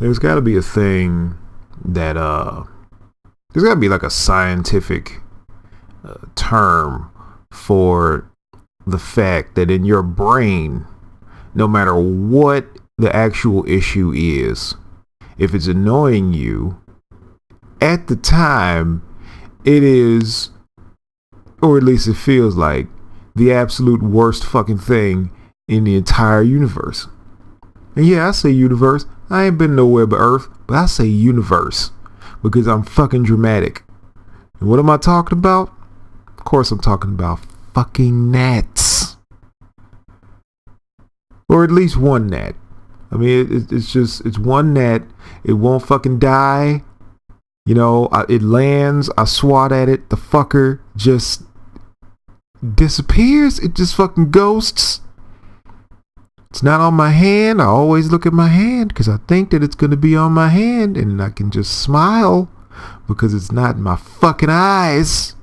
there's got to be a thing that there's got to be like a scientific term for the fact that in your brain, no matter what the actual issue is, if it's annoying you at the time, it is, or at least it feels like, the absolute worst fucking thing in the entire universe. And yeah, I say universe. I ain't been nowhere but Earth, but I say universe because I'm fucking dramatic. And what am I talking about? Of course I'm talking about fucking gnats. Or at least one gnat. I mean, it's one gnat. It won't fucking die. You know, it lands. I swat at it. The fucker just disappears. It just fucking ghosts. It's not on my hand. I always look at my hand because I think that it's going to be on my hand, and I can just smile because it's not in my fucking eyes.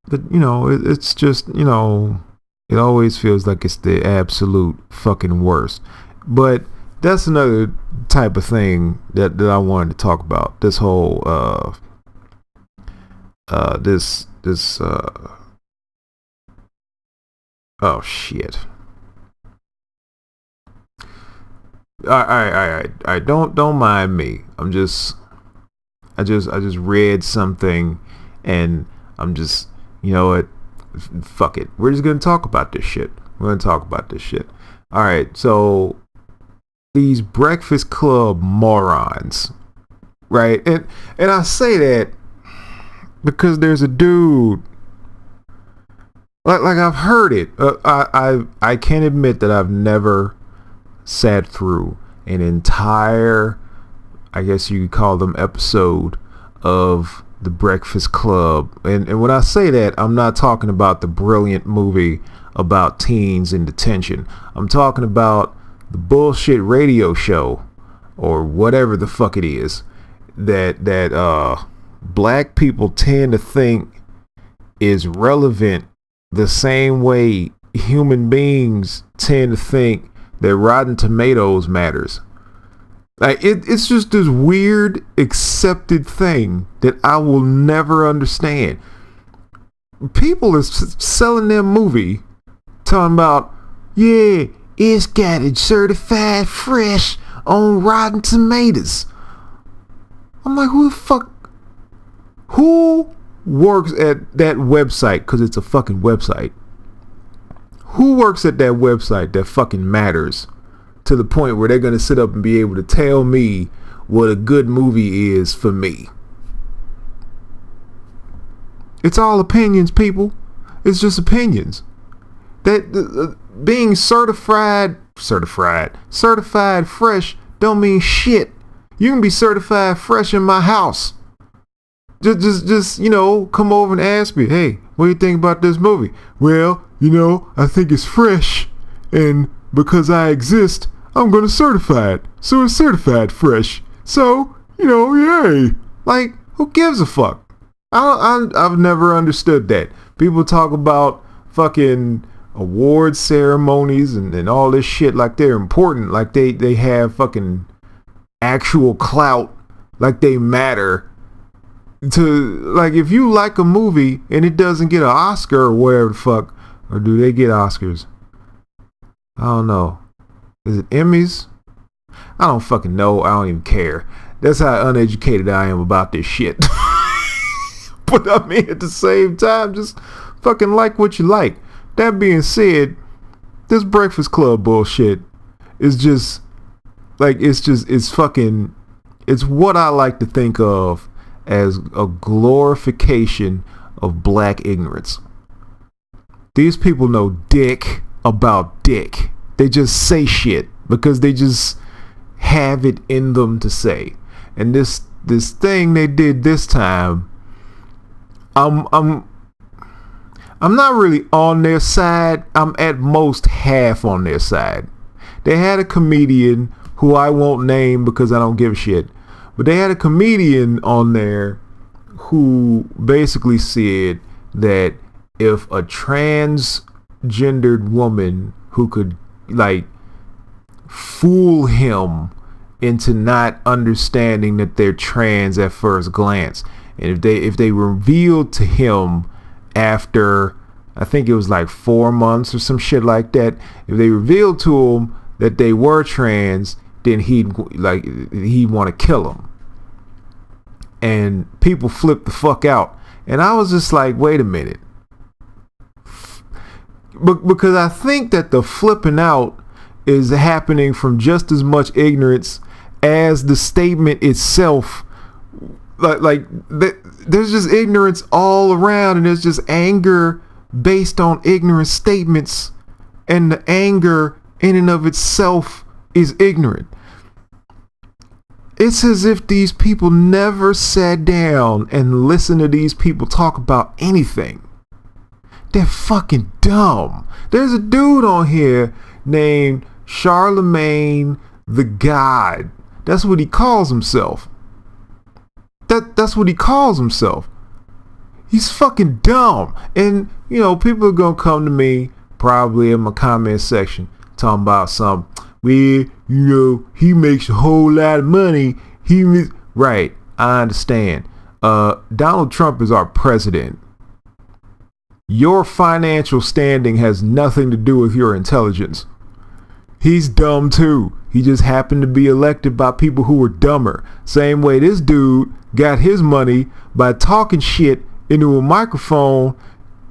But, you know, it's just, you know, it always feels like it's the absolute fucking worst. But that's another type of thing that I wanted to talk about. This whole, oh shit. All right. Don't mind me. I just read something, and I'm just, you know what? Fuck it. We're just gonna talk about this shit. All right. So these Breakfast Club morons, right? And I say that because there's a dude. Like I've heard it. I can't admit that I've never sat through an entire, I guess you could call them, episode of The Breakfast Club. And when I say that, I'm not talking about the brilliant movie about teens in detention. I'm talking about the bullshit radio show or whatever the fuck it is that black people tend to think is relevant the same way human beings tend to think that Rotten Tomatoes matters. Like it's just this weird accepted thing that I will never understand. People are selling their movie talking about, yeah, it's got it certified fresh on Rotten Tomatoes. I'm like, who works at that website? Because it's a fucking website. Who works at that website that fucking matters to the point where they're going to sit up and be able to tell me what a good movie is for me? It's all opinions, people. It's just opinions. That being certified fresh don't mean shit. You can be certified fresh in my house. Just, you know, come over and ask me, hey, what do you think about this movie? Well, you know, I think it's fresh, and because I exist, I'm gonna certify it. So it's certified fresh. So, you know, yay. Like, who gives a fuck? I've never understood that. People talk about fucking award ceremonies and all this shit like they're important, like they have fucking actual clout, like they matter. To, like, if you like a movie and it doesn't get an Oscar or whatever the fuck, or do they get Oscars? I don't know. Is it Emmys? I don't fucking know. I don't even care. That's how uneducated I am about this shit. But I mean, at the same time, just fucking like what you like. That being said, this Breakfast Club bullshit is just, like, it's fucking, it's what I like to think of as a glorification of black ignorance. These people know dick about dick. They just say shit because they just have it in them to say. And this thing they did this time, I'm not really on their side. I'm at most half on their side. They had a comedian who I won't name because I don't give a shit. But they had a comedian on there who basically said that if a transgendered woman who could, like, fool him into not understanding that they're trans at first glance. And if they revealed to him after, I think it was like 4 months or some shit like that, if they revealed to him that they were trans, then he'd want to kill them. And people flipped the fuck out. And I was just like, wait a minute. Because I think that the flipping out is happening from just as much ignorance as the statement itself. There's just ignorance all around, and there's just anger based on ignorant statements, and the anger in and of itself is ignorant. It's as if these people never sat down and listened to these people talk about anything. They're fucking dumb. There's a dude on here named Charlemagne the God. That's what he calls himself. That's what he calls himself. He's fucking dumb. And, you know, people are going to come to me probably in my comment section talking about something. He makes a whole lot of money. Right, I understand. Donald Trump is our president. Your financial standing has nothing to do with your intelligence. He's dumb too. He just happened to be elected by people who were dumber. Same way this dude got his money by talking shit into a microphone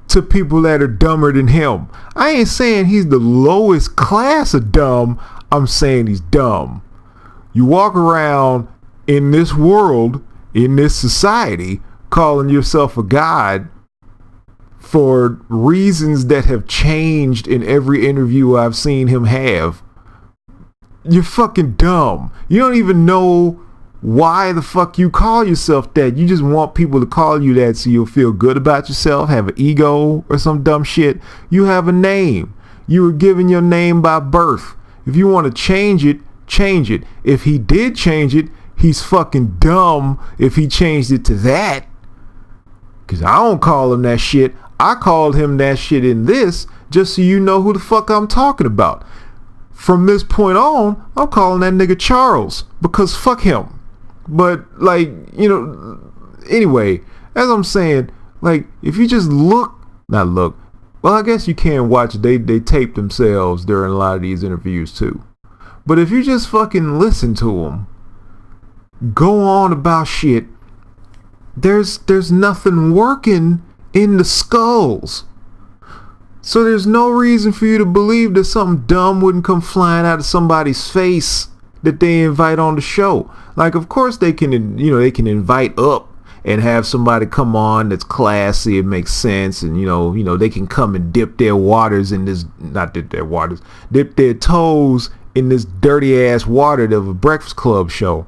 to people that are dumber than him. I ain't saying he's the lowest class of dumb. I'm saying he's dumb. You walk around in this world, in this society, calling yourself a god for reasons that have changed in every interview I've seen him have. You're fucking dumb. You don't even know why the fuck you call yourself that. You just want people to call you that so you'll feel good about yourself, have an ego or some dumb shit. You have a name. You were given your name by birth. If you want to change it, change it. If he did change it, he's fucking dumb if he changed it to that. Because I don't call him that shit. I called him that shit in this just so you know who the fuck I'm talking about. From this point on, I'm calling that nigga Charles because fuck him. But anyway, as I'm saying, if you just well, I guess you can watch, they tape themselves during a lot of these interviews too. But if you just fucking listen to them go on about shit, there's nothing working in the skulls. So there's no reason for you to believe that something dumb wouldn't come flying out of somebody's face that they invite on the show. Of course they can invite up and have somebody come on that's classy and makes sense, and they can come and dip their toes in this dirty ass water of a Breakfast Club show.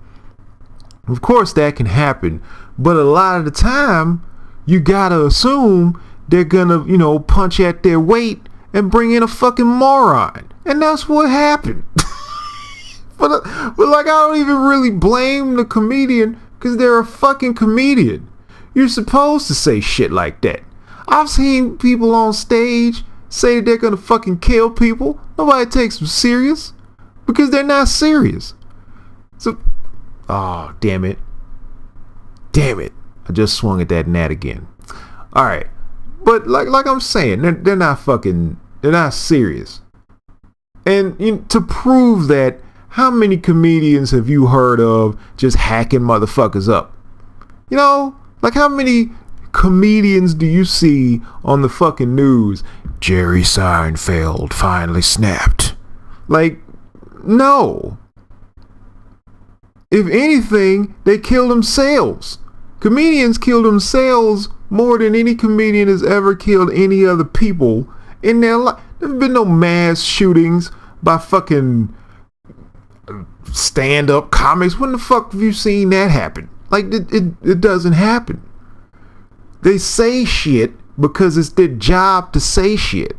Of course that can happen, but a lot of the time you gotta assume they're gonna, punch at their weight and bring in a fucking moron. And that's what happened. But I don't even really blame the comedian because they're a fucking comedian. You're supposed to say shit like that. I've seen people on stage say that they're gonna fucking kill people. Nobody takes them serious because they're not serious. So, oh, damn it. I just swung at that gnat again. All right. But like I'm saying, they're not serious. And to prove that, how many comedians have you heard of just hacking motherfuckers up? How many comedians do you see on the fucking news? Jerry Seinfeld finally snapped. No. If anything, they kill themselves. Comedians kill themselves more than any comedian has ever killed any other people in their life. There's been no mass shootings by fucking stand-up comics. When the fuck have you seen that happen? It doesn't happen. They say shit because it's their job to say shit.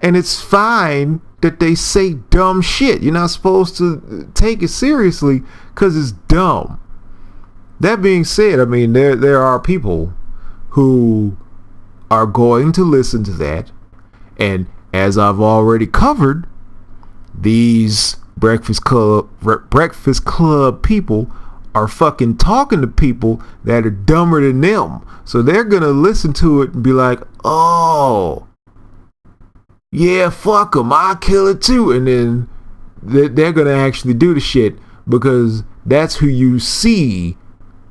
And it's fine that they say dumb shit. You're not supposed to take it seriously because it's dumb. That being said, I mean, there are people who are going to listen to that. And as I've already covered, these Breakfast Club people are fucking talking to people that are dumber than them. So they're gonna listen to it and be like, oh, yeah, fuck them, I'll kill it too. And then they're gonna actually do the shit because that's who you see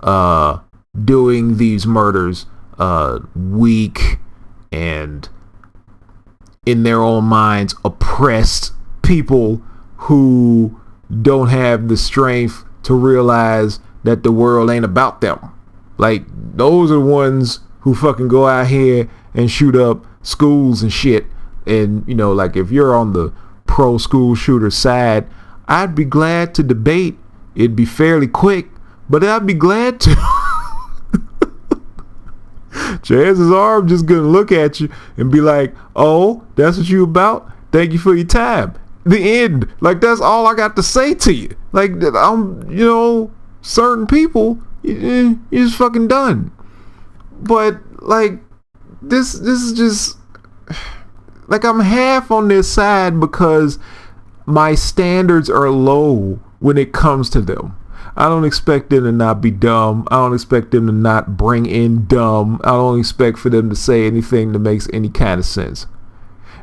doing these murders, weak and in their own minds oppressed people who don't have the strength to realize that the world ain't about them. Like, those are the ones who fucking go out here and shoot up schools and shit. And, you know, like, if you're on the pro school shooter side, I'd be glad to debate. It'd be fairly quick, but I'd be glad to. Chances are I'm just gonna look at you and be like, oh, that's what you about? Thank you for your time. The end. Like, that's all I got to say to you. Like, I'm, you know, certain people, you're just fucking done. But like, this is just like, I'm half on this side because my standards are low when it comes to them. I don't expect them to not be dumb. I don't expect them to not bring in dumb. I don't expect for them to say anything that makes any kind of sense.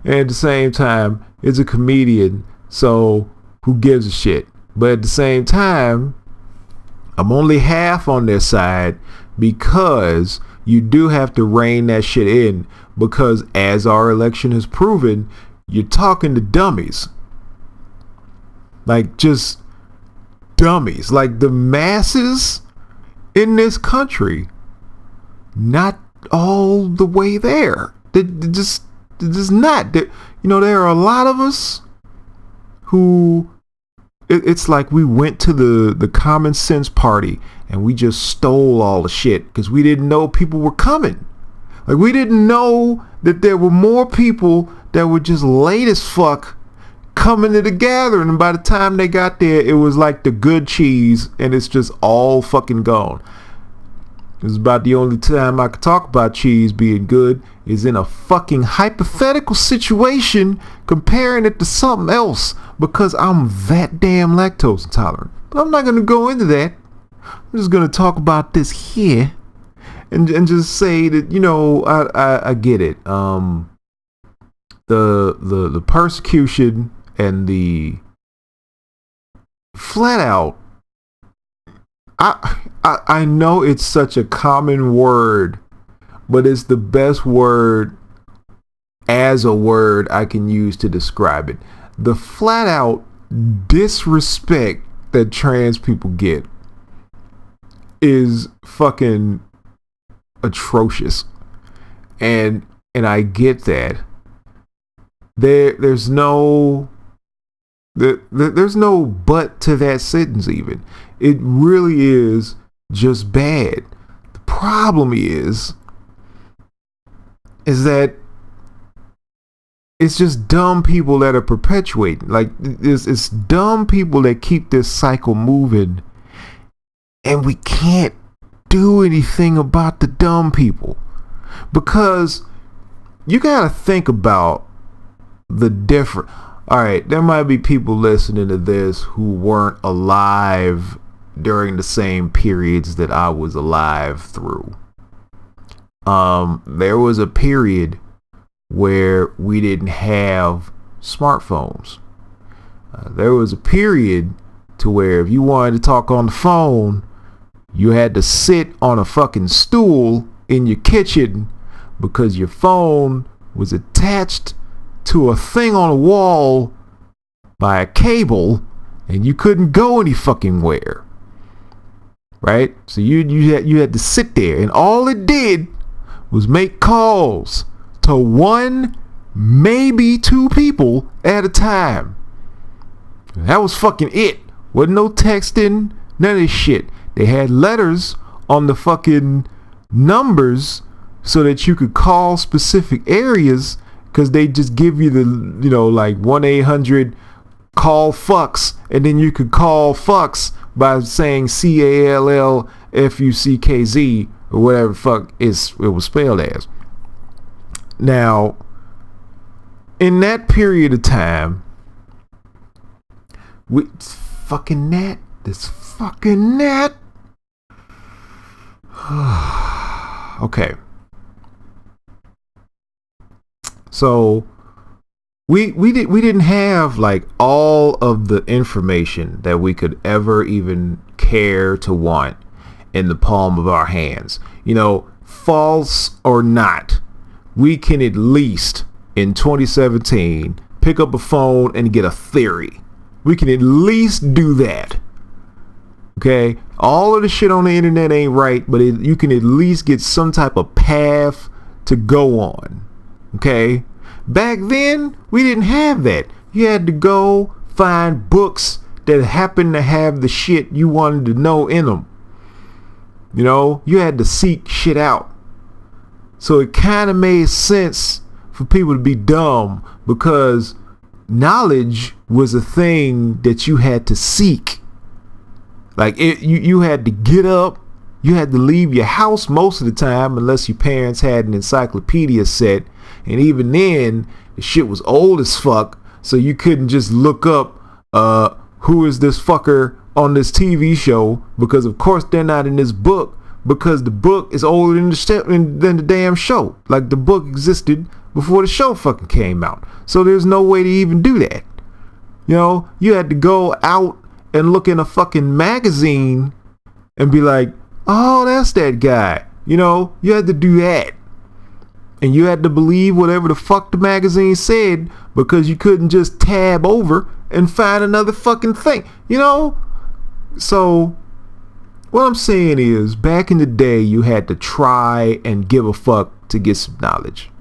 And at the same time, it's a comedian, so who gives a shit? But at the same time, I'm only half on their side because you do have to rein that shit in, because as our election has proven, you're talking to dummies. Like, just dummies. Like, the masses in this country, not all the way there. They're just not. You know, there are a lot of us who, it's like we went to the common sense party and we just stole all the shit because we didn't know people were coming. Like, we didn't know that there were more people that were just late as fuck coming to the gathering, and by the time they got there, it was like the good cheese and it's just all fucking gone. It's about the only time I could talk about cheese being good is in a fucking hypothetical situation, comparing it to something else, because I'm that damn lactose intolerant. But I'm not going to go into that. I'm just going to talk about this here and just say that, you know, I get it. The persecution and the flat out, I know it's such a common word, but it's the best word as a word I can use to describe it. The flat out disrespect that trans people get is fucking atrocious. And I get that. There's no but to that sentence even. It really is just bad. The problem is that it's just dumb people that are perpetuating. Like, it's dumb people that keep this cycle moving, and we can't do anything about the dumb people, because you gotta think about the different. All right, there might be people listening to this who weren't alive during the same periods that I was alive through. There was a period where we didn't have smartphones. There was a period to where if you wanted to talk on the phone, you had to sit on a fucking stool in your kitchen because your phone was attached to a thing on a wall by a cable and you couldn't go any fucking where. Right? So you had to sit there, and all it did was make calls to one, maybe two people at a time. That was fucking it. Wasn't no texting, none of this shit. They had letters on the fucking numbers so that you could call specific areas, because they just give you the, you know, like 1-800 call fucks, and then you could call fucks by saying CALLFUCKZ or whatever fuck it was spelled as. Now, in that period of time, fucking Nat. This fucking Nat. Okay. So we didn't have like all of the information that we could ever even care to want in the palm of our hands. You know, false or not, we can at least in 2017 pick up a phone and get a theory. We can at least do that. Okay, all of the shit on the internet ain't right, but you can at least get some type of path to go on. Okay, back then we didn't have that. You had to go find books that happened to have the shit you wanted to know in them. You know, you had to seek shit out. So it kind of made sense for people to be dumb, because knowledge was a thing that you had to seek. Like you had to get up, you had to leave your house most of the time unless your parents had an encyclopedia set, and even then the shit was old as fuck, so you couldn't just look up who is this fucker on this TV show, because of course they're not in this book, because the book is older than the damn show. Like, the book existed before the show fucking came out, so there's no way to even do that. You know, you had to go out and look in a fucking magazine and be like, oh, that's that guy. You know, you had to do that. And you had to believe whatever the fuck the magazine said, because you couldn't just tab over and find another fucking thing. You know? So what I'm saying is, back in the day, you had to try and give a fuck to get some knowledge.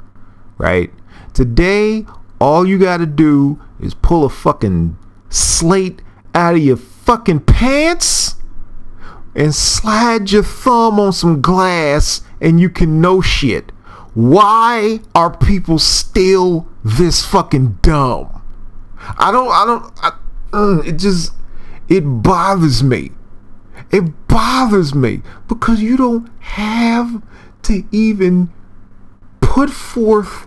Right? Today, all you gotta do is pull a fucking slate out of your fucking pants and slide your thumb on some glass and you can know shit. Why are people still this fucking dumb? It bothers me. It bothers me because you don't have to even put forth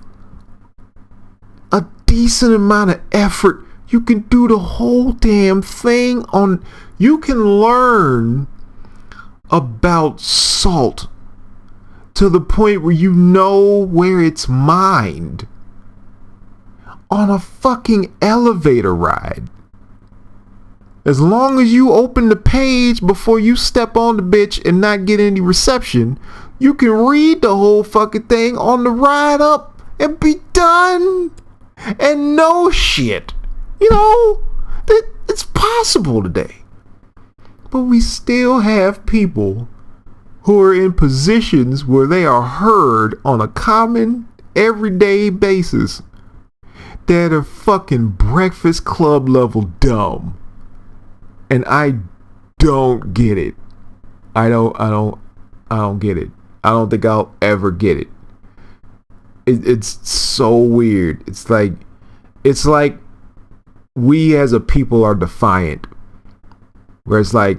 a decent amount of effort. You can do the whole damn thing on. You can learn about salt to the point where you know where it's mined on a fucking elevator ride. As long as you open the page before you step on the bitch and not get any reception, you can read the whole fucking thing on the ride up and be done and know shit. You know, it's possible today. But we still have people who are in positions where they are heard on a common, everyday basis that are fucking Breakfast Club level dumb. And I don't get it. I don't get it. I don't think I'll ever get it. It's so weird. It's like we as a people are defiant, where it's like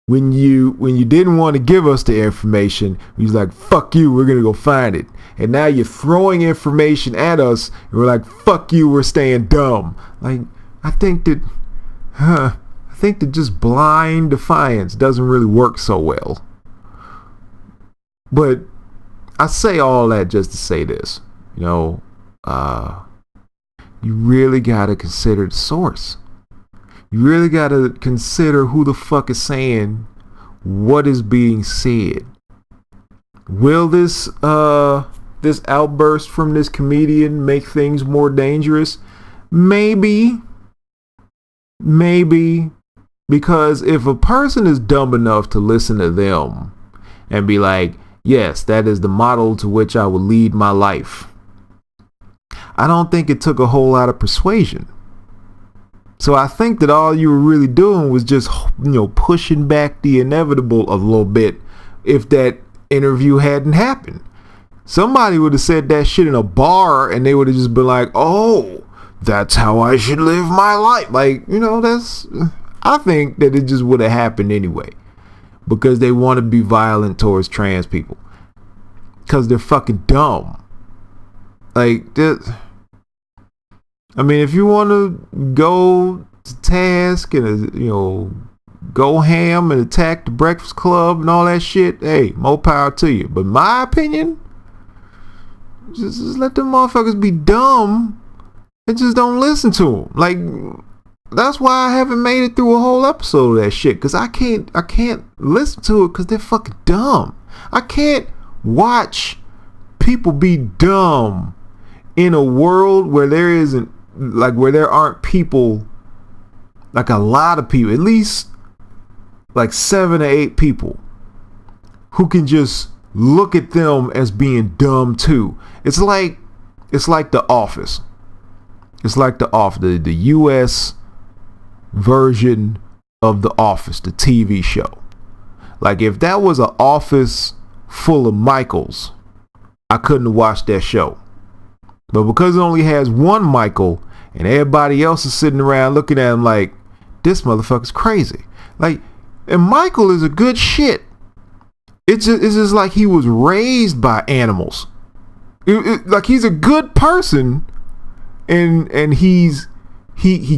when you didn't want to give us the information, we was like, fuck you, we're gonna go find it. And now you're throwing information at us and we're like, fuck you, we're staying dumb. Like, I think that just blind defiance doesn't really work so well. But I say all that just to say this, you know, you really gotta consider the source. You really gotta consider who the fuck is saying what is being said. Will this outburst from this comedian make things more dangerous? Maybe. Because if a person is dumb enough to listen to them and be like, yes, that is the model to which I will lead my life, I don't think it took a whole lot of persuasion. So I think that all you were really doing was just, you know, pushing back the inevitable a little bit. If that interview hadn't happened, somebody would have said that shit in a bar and they would have just been like, oh, that's how I should live my life. Like, you know, I think that it just would have happened anyway, because they want to be violent towards trans people because they're fucking dumb. Like, I mean, if you want to go Task and go ham and attack the Breakfast Club and all that shit, hey, more power to you. But my opinion, just let them motherfuckers be dumb and just don't listen to them. Like, that's why I haven't made it through a whole episode of that shit, because I can't listen to it because they're fucking dumb. I can't watch people be dumb in a world where there aren't people, like a lot of people, at least like 7 or 8 people who can just look at them as being dumb too. It's like The Office. It's like The Office, the US version of The Office, the TV show. Like, if that was an office full of Michaels, I couldn't have watched that show. But because it only has one Michael and everybody else is sitting around looking at him like, this motherfucker's crazy. Like, and Michael is a good shit. It's just like he was raised by animals. Like, he's a good person, and he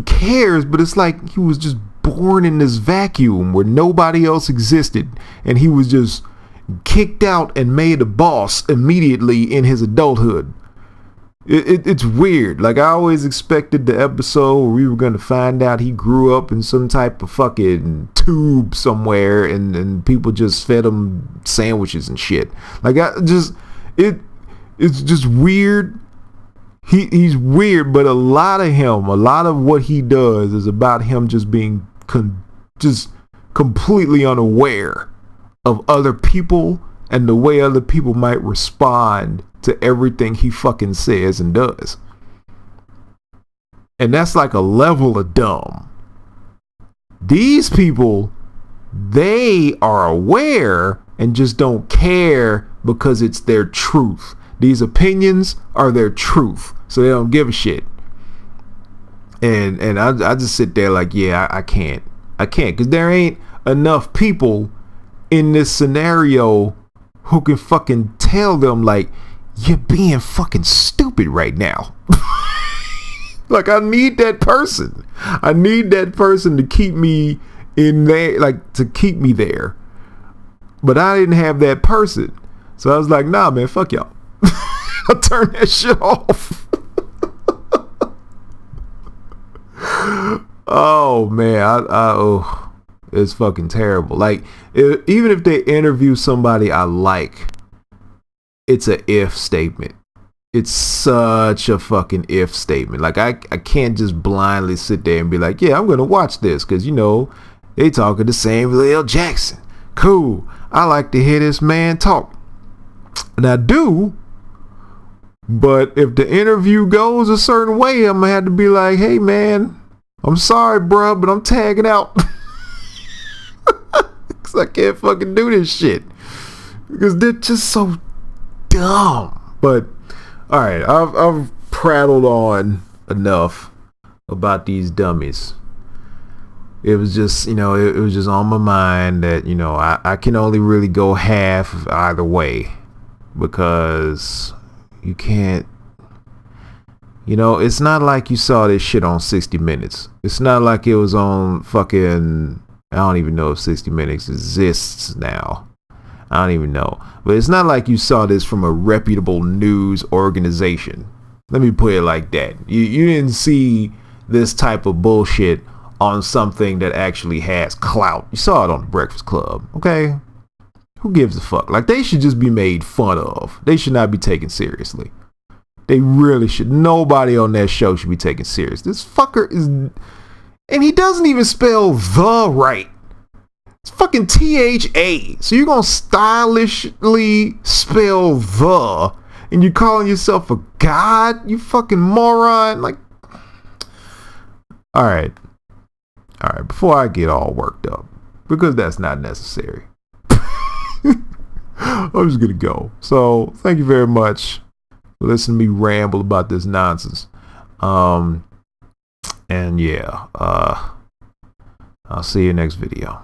cares, but it's like he was just born in this vacuum where nobody else existed, and he was just kicked out and made a boss immediately in his adulthood. It's weird. Like, I always expected the episode where we were going to find out he grew up in some type of fucking tube somewhere and people just fed him sandwiches and shit. Like, it's just weird. He's weird, but a lot of what he does is about him just being just completely unaware of other people and the way other people might respond to everything he fucking says and does. And that's like a level of dumb. These people, they are aware and just don't care because it's their truth. These opinions are their truth, so they don't give a shit. And I just sit there like, yeah, I can't, because there ain't enough people in this scenario who can fucking tell them, like, you're being fucking stupid right now. Like, I need that person. I need that person to keep me in there, like, to keep me there. But I didn't have that person. So I was like, nah, man, fuck y'all. I turned that shit off. Oh, man. It's fucking terrible. Like, even if they interview somebody I like, it's a if statement. It's such a fucking if statement. Like, I can't just blindly sit there and be like, yeah, I'm gonna watch this because, they talking the same with L. Jackson. Cool. I like to hear this man talk. And I do. But if the interview goes a certain way, I'm gonna have to be like, hey man, I'm sorry, bruh, but I'm tagging out. Cause I can't fucking do this shit. Because they're just so dumb. But alright, I've prattled on enough about these dummies. It was just, it was just on my mind that, I can only really go half either way. Because you can't, it's not like you saw this shit on 60 Minutes. It's not like it was on fucking, I don't even know if 60 Minutes exists now. I don't even know. But it's not like you saw this from a reputable news organization. Let me put it like that. You didn't see this type of bullshit on something that actually has clout. You saw it on the Breakfast Club, okay? Who gives a fuck? Like, they should just be made fun of. They should not be taken seriously. They really should. Nobody on that show should be taken serious. This fucker is... And he doesn't even spell the right. It's fucking THA. So you're gonna stylishly spell the, and you're calling yourself a god? You fucking moron. Like... Alright. Before I get all worked up, because that's not necessary, I'm just gonna go. So thank you very much for listening to me ramble about this nonsense. And yeah, I'll see you next video.